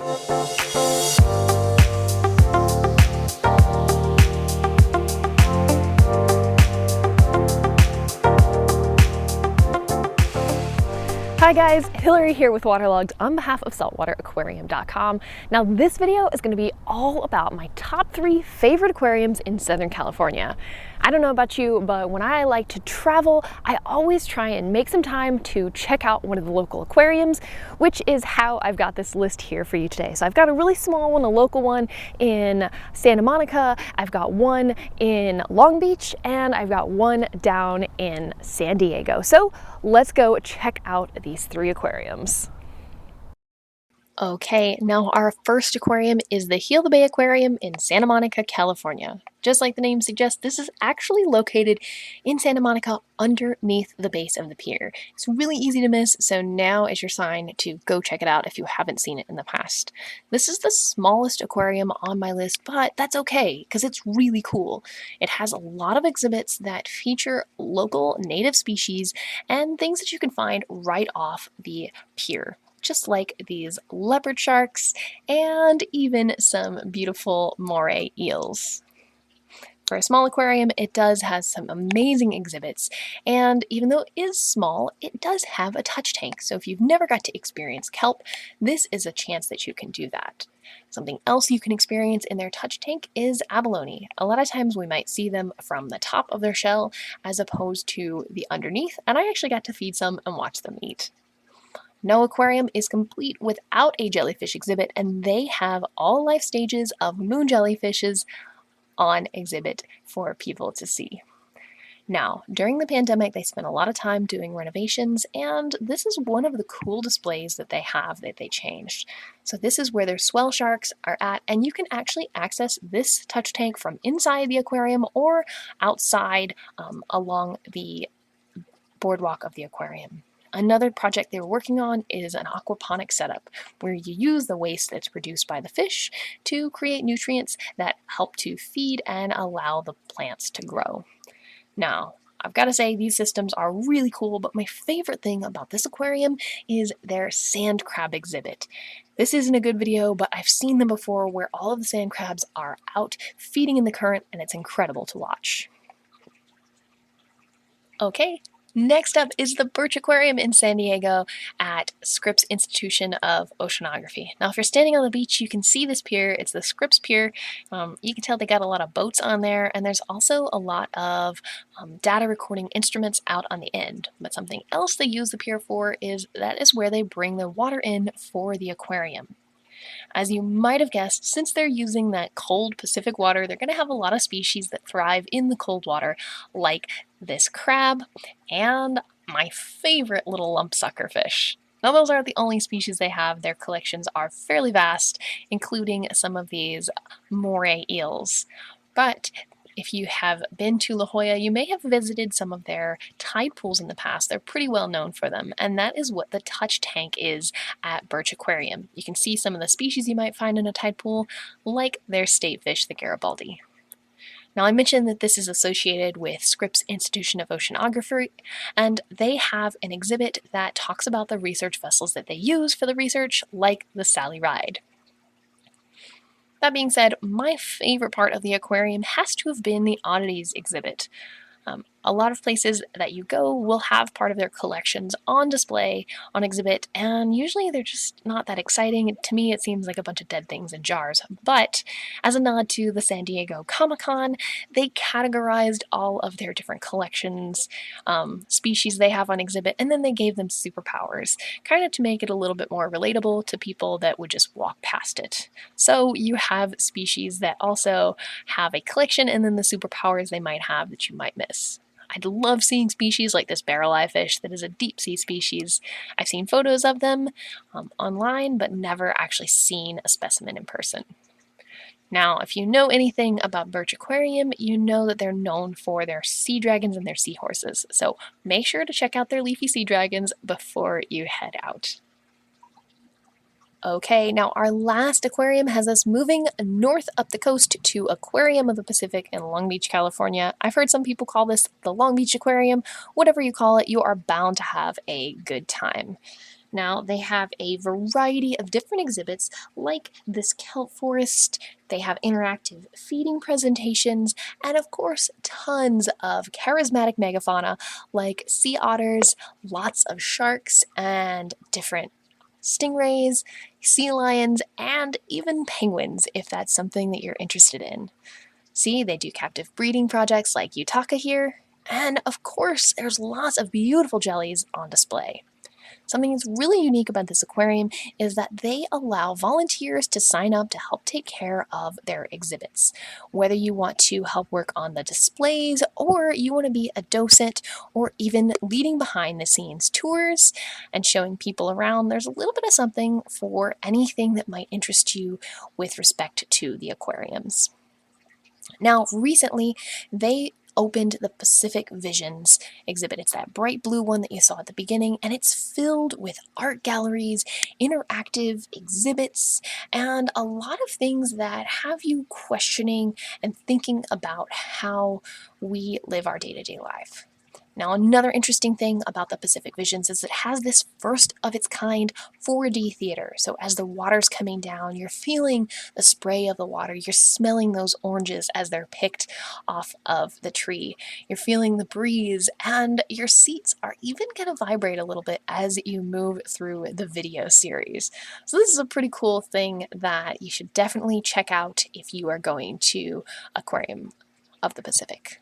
Hi guys, Hillary here with Waterlogged on behalf of saltwateraquarium.com. Now this video is going to be all about my top 3 favorite aquariums in Southern California. I don't know about you, but when I like to travel, I always try and make some time to check out one of the local aquariums, which is how I've got this list here for you today. So I've got a really small one, a local one in Santa Monica, I've got one in Long Beach, and I've got one down in San Diego. So let's go check out these 3 aquariums. Okay, now our first aquarium is the Heal the Bay Aquarium in Santa Monica, California. Just like the name suggests, this is actually located in Santa Monica underneath the base of the pier. It's really easy to miss, so now is your sign to go check it out if you haven't seen it in the past. This is the smallest aquarium on my list, but that's okay because it's really cool. It has a lot of exhibits that feature local native species and things that you can find right off the pier, just like these leopard sharks and even some beautiful moray eels. For a small aquarium, it does have some amazing exhibits, and even though it is small, it does have a touch tank, so if you've never got to experience kelp, this is a chance that you can do that. Something else you can experience in their touch tank is abalone. A lot of times we might see them from the top of their shell as opposed to the underneath, and I actually got to feed some and watch them eat. No aquarium is complete without a jellyfish exhibit, and they have all life stages of moon jellyfishes on exhibit for people to see. Now, during the pandemic, they spent a lot of time doing renovations, and this is one of the cool displays that they have that they changed. So this is where their swell sharks are at, and you can actually access this touch tank from inside the aquarium or outside along the boardwalk of the aquarium. Another project they're working on is an aquaponic setup where you use the waste that's produced by the fish to create nutrients that help to feed and allow the plants to grow. Now, I've got to say these systems are really cool, but my favorite thing about this aquarium is their sand crab exhibit. This isn't a good video, but I've seen them before where all of the sand crabs are out feeding in the current, and it's incredible to watch. Okay. Next up is the Birch Aquarium in San Diego at Scripps Institution of Oceanography. Now, if you're standing on the beach, you can see this pier. It's the Scripps Pier. You can tell they got a lot of boats on there, and there's also a lot of data recording instruments out on the end. But something else they use the pier for is that is where they bring the water in for the aquarium. As you might have guessed, since they're using that cold Pacific water, they're going to have a lot of species that thrive in the cold water, like this crab and my favorite little lump suckerfish. Now, those aren't the only species they have. Their collections are fairly vast, including some of these moray eels. But if you have been to La Jolla, you may have visited some of their tide pools in the past. They're pretty well known for them, and that is what the touch tank is at Birch Aquarium. You can see some of the species you might find in a tide pool, like their state fish, the Garibaldi. Now, I mentioned that this is associated with Scripps Institution of Oceanography, and they have an exhibit that talks about the research vessels that they use for the research, like the Sally Ride. That being said, my favorite part of the aquarium has to have been the oddities exhibit. A lot of places that you go will have part of their collections on display, on exhibit, and usually they're just not that exciting. To me, it seems like a bunch of dead things in jars. But as a nod to the San Diego Comic-Con, they categorized all of their different collections, species they have on exhibit, and then they gave them superpowers, kind of to make it a little bit more relatable to people that would just walk past it. So you have species that also have a collection, and then the superpowers they might have that you might miss. I'd love seeing species like this barrel eye fish that is a deep sea species. I've seen photos of them online, but never actually seen a specimen in person. Now, if you know anything about Birch Aquarium, you know that they're known for their sea dragons and their seahorses. So make sure to check out their leafy sea dragons before you head out. Okay, now our last aquarium has us moving north up the coast to Aquarium of the Pacific in Long Beach, California. I've heard some people call this the Long Beach Aquarium. Whatever you call it, you are bound to have a good time. Now, they have a variety of different exhibits like this kelp forest. They have interactive feeding presentations, and of course, tons of charismatic megafauna like sea otters, lots of sharks, and different stingrays, sea lions, and even penguins if that's something that you're interested in. See, they do captive breeding projects like Utaka here, and of course, there's lots of beautiful jellies on display. Something that's really unique about this aquarium is that they allow volunteers to sign up to help take care of their exhibits. Whether you want to help work on the displays, or you want to be a docent, or even leading behind the scenes tours and showing people around, there's a little bit of something for anything that might interest you with respect to the aquariums. Now, recently, they opened the Pacific Visions exhibit. It's that bright blue one that you saw at the beginning, and it's filled with art galleries, interactive exhibits, and a lot of things that have you questioning and thinking about how we live our day-to-day life. Now, another interesting thing about the Pacific Visions is it has this first of its kind 4D theater. So as the water's coming down, you're feeling the spray of the water. You're smelling those oranges as they're picked off of the tree. You're feeling the breeze, and your seats are even going to vibrate a little bit as you move through the video series. So this is a pretty cool thing that you should definitely check out if you are going to Aquarium of the Pacific.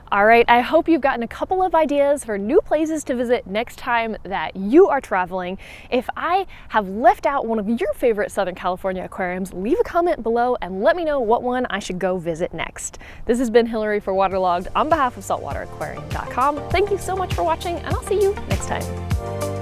All right, I hope you've gotten a couple of ideas for new places to visit next time that you are traveling. If I have left out one of your favorite Southern California aquariums, leave a comment below and let me know what one I should go visit next. This has been Hillary for Waterlogged on behalf of saltwateraquarium.com. Thank you so much for watching, and I'll see you next time.